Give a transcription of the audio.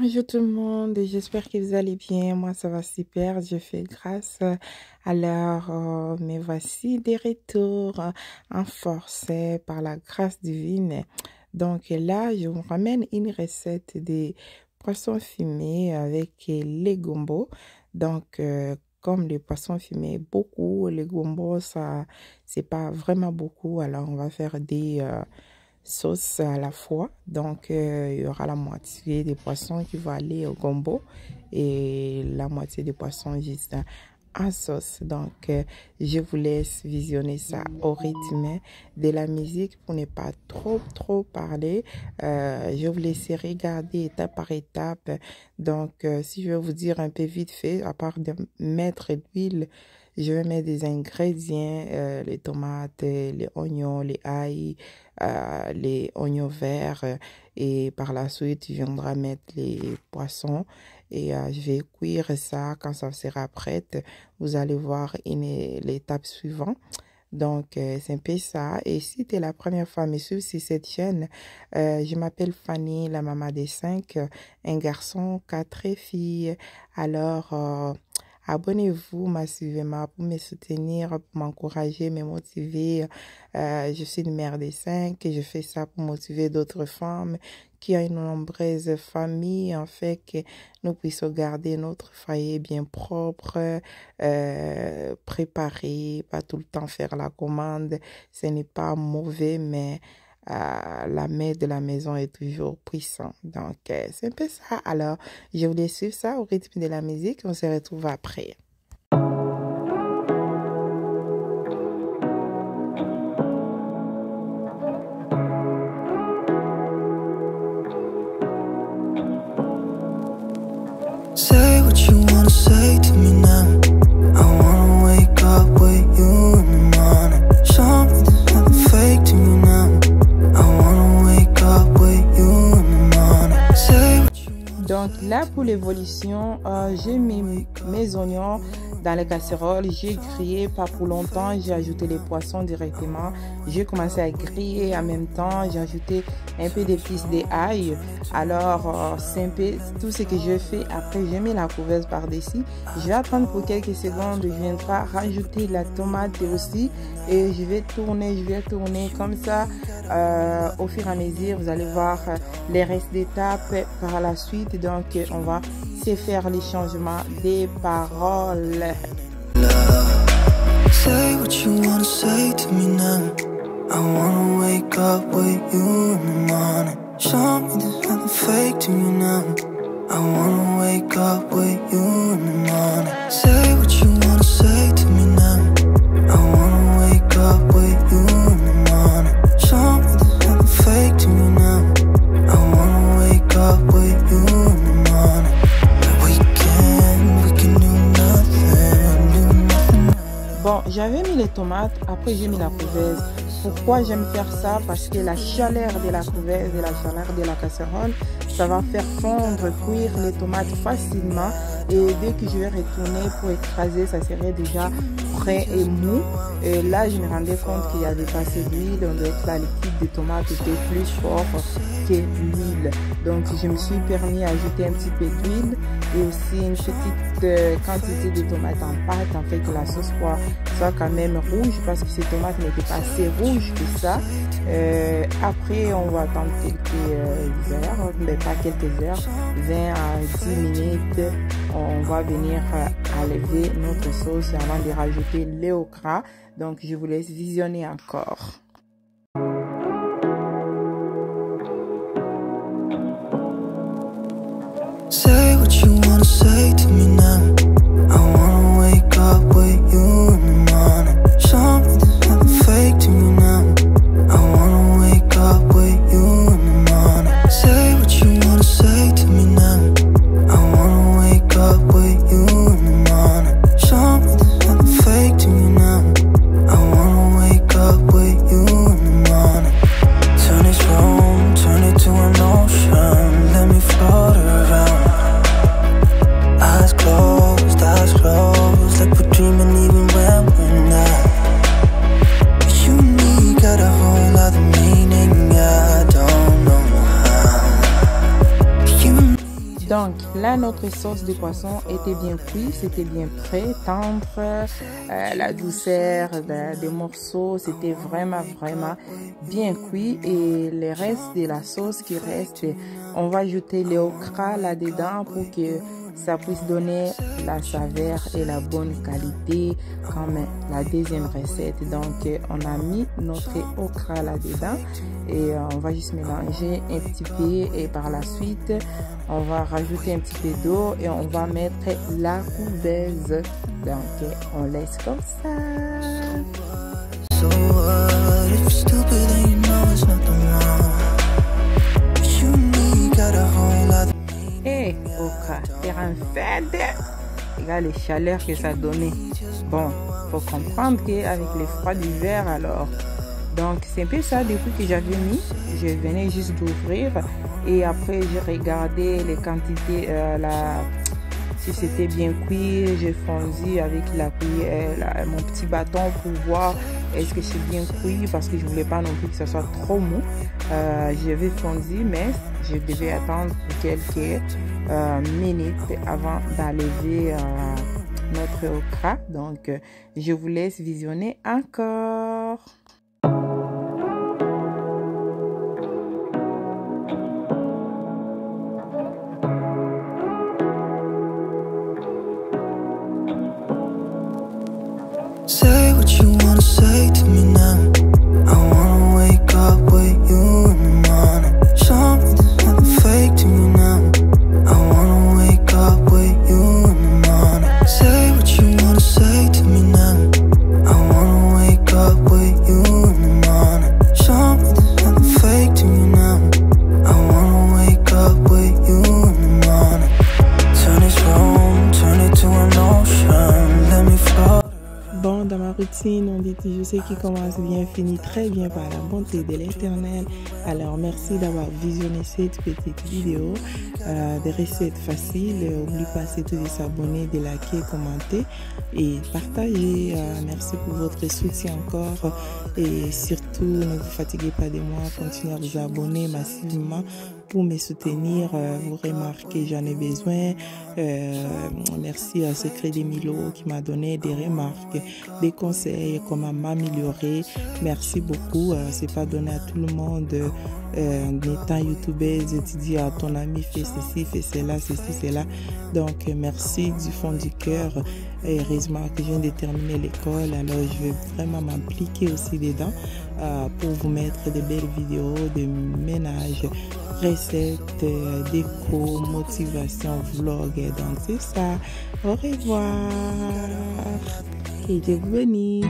Bonjour tout le monde, j'espère que vous allez bien. Moi, ça va super. Je fais grâce. Alors, me voici de retour en force par la grâce divine. Donc là, je vous ramène une recette de poissons fumés avec les gombo. Donc, comme les poissons fumés, beaucoup, les gombo, ça, c'est pas vraiment beaucoup. Alors, on va faire des sauce à la fois. Donc, il y aura la moitié des poissons qui va aller au gombo et la moitié des poissons juste en sauce. Donc, je vous laisse visionner ça au rythme de la musique pour ne pas trop parler. Je vous laisserai regarder étape par étape. Donc, si je vais vous dire un peu vite fait, à part de mettre l'huile, je vais mettre des ingrédients, les tomates, les oignons, les ail, les oignons verts et par la suite, je viendrai mettre les poissons et je vais cuire ça. Quand ça sera prêt, vous allez voir l'étape suivante. Donc, c'est un peu ça. Et si tu es la première fois à me suivre sur cette chaîne, je m'appelle Fanny, la maman des 5, un garçon, 4 filles. Alors, abonnez-vous massivement pour me soutenir, pour m'encourager, me motiver. Je suis une mère des 5 et je fais ça pour motiver d'autres femmes qui ont une nombreuse famille, en fait, que nous puissions garder notre foyer bien propre, préparé, pas tout le temps faire la commande. Ce n'est pas mauvais, mais la mère de la maison est toujours puissante. Donc, c'est un peu ça. Alors, je voulais suivre ça au rythme de la musique. On se retrouve après. Say what you wanna say to me now. I wanna wake up with you in the morning. Show me there's nothing fake to me now. Donc là, pour l'évolution, j'ai mis mes oignons dans la casserole. J'ai grillé pas pour longtemps. J'ai ajouté les poissons directement. J'ai commencé à griller en même temps. J'ai ajouté un peu d'épices d'ail. Alors, c'est un peu tout ce que je fais. Après, j'ai mis la couverture par-dessus. Je vais attendre pour quelques secondes. Je viendrai rajouter la tomate aussi. Et je vais tourner comme ça. Au fur et à mesure, vous allez voir les restes d'étapes par la suite. Donc, on va se faire les changements des paroles. Say what you wanna say to me now. I wanna wake up with you in the morning. Show me there's nothing fake to me now. I wanna wake up with you in the morning. Say what you wanna say to me now. I wanna wake up with you in the morning. Show me there's nothing fake to me now. I wanna wake up with you in the morning. We can do nothing. Bon, j'avais mis les tomates, après j'ai mis la couverture. Pourquoi j'aime faire ça? Parce que la chaleur de la couverture et la chaleur de la casserole, ça va faire fondre, cuire les tomates facilement. Et dès que je vais retourner pour écraser, ça serait déjà prêt et mou. Et là, je me rendais compte qu'il y avait pas assez d'huile. On dirait que la liquide de tomate était plus fort que l'huile. Donc, je me suis permis d'ajouter un petit peu d'huile et aussi une petite quantité de tomates en pâte, en fait que la sauce soit quand même rouge parce que ces tomates n'étaient pas assez rouges que ça. Après, on va attendre quelques heures, mais pas quelques heures, 20 à 10 minutes. On va venir enlever notre sauce avant de rajouter le okra. Donc, je vous laisse visionner encore. Say what you wanna say to me now. I wanna wake up with you in the morning. Show me there's nothing fake to me now. I wanna wake up with you in the morning. Say what you wanna say to me now. I wanna wake up with you in the morning. Show me there's nothing fake to me now. I wanna wake up with you in the morning. Turn this room, turn it to an ocean. Let me float around. Eyes closed. Là, notre sauce de poisson était bien cuite, c'était bien prêt, tendre, la douceur des morceaux, c'était vraiment bien cuit. Et le reste de la sauce qui reste, on va ajouter les okras là-dedans pour que ça puisse donner la saveur et la bonne qualité comme la deuxième recette. Donc on a mis notre okra là-dedans et on va juste mélanger un petit peu et par la suite on va rajouter un petit peu d'eau et on va mettre la couveuse. Donc on laisse comme ça. So what if you're stupid and you know it's nothing wrong? But you and me got a whole lot. Et okra, terrain verde. Regarde les chaleurs que ça donnait. Bon, faut comprendre qu'avec les froids d'hiver, alors. Donc, c'est un peu ça depuis que j'avais mis. Je venais juste d'ouvrir. Et après, j'ai regardé les quantités, si c'était bien cuit. J'ai fondu avec la cuillère, mon petit bâton pour voir est-ce que c'est bien cuit parce que je voulais pas non plus que ça soit trop mou. J'avais fondu, mais je devais attendre quelques minutes avant d'enlever notre okra. Donc, je vous laisse visionner encore. Say what you wanna say to me now. I wanna wake up with you in the morning. Show me there's nothing fake to me now. I wanna wake up with you in the morning. Say what you wanna say to me now. I wanna wake up with you in the morning. Show me there's nothing fake to me now. I wanna wake up with you in the morning. Turn this room, turn it to an ocean. Let me float. Bon, dans ma routine, on dit toujours ce qui commence bien finit très bien par la bonté de l'Éternel. Alors, merci d'avoir visionné cette petite vidéo des recettes faciles. N'oubliez pas de s'abonner, de liker, commenter et partager. Merci pour votre soutien encore et surtout, ne vous fatiguez pas de moi. Continuez à vous abonner massivement pour me soutenir. Vous remarquez, j'en ai besoin. Merci à Secret des Milo qui m'a donné des remarques, des conseils, comment m'améliorer. Merci beaucoup. C'est pas donné à tout le monde. En étant youtubeuse, tu dis à ton ami fais ceci, fais cela, ceci, cela. Donc merci du fond du cœur. Et heureusement que je viens de terminer l'école, alors je vais vraiment m'impliquer aussi dedans pour vous mettre de belles vidéos de ménage, recettes, déco, motivation, vlog. Donc c'est ça. Au revoir. Que Dieu vous bénisse.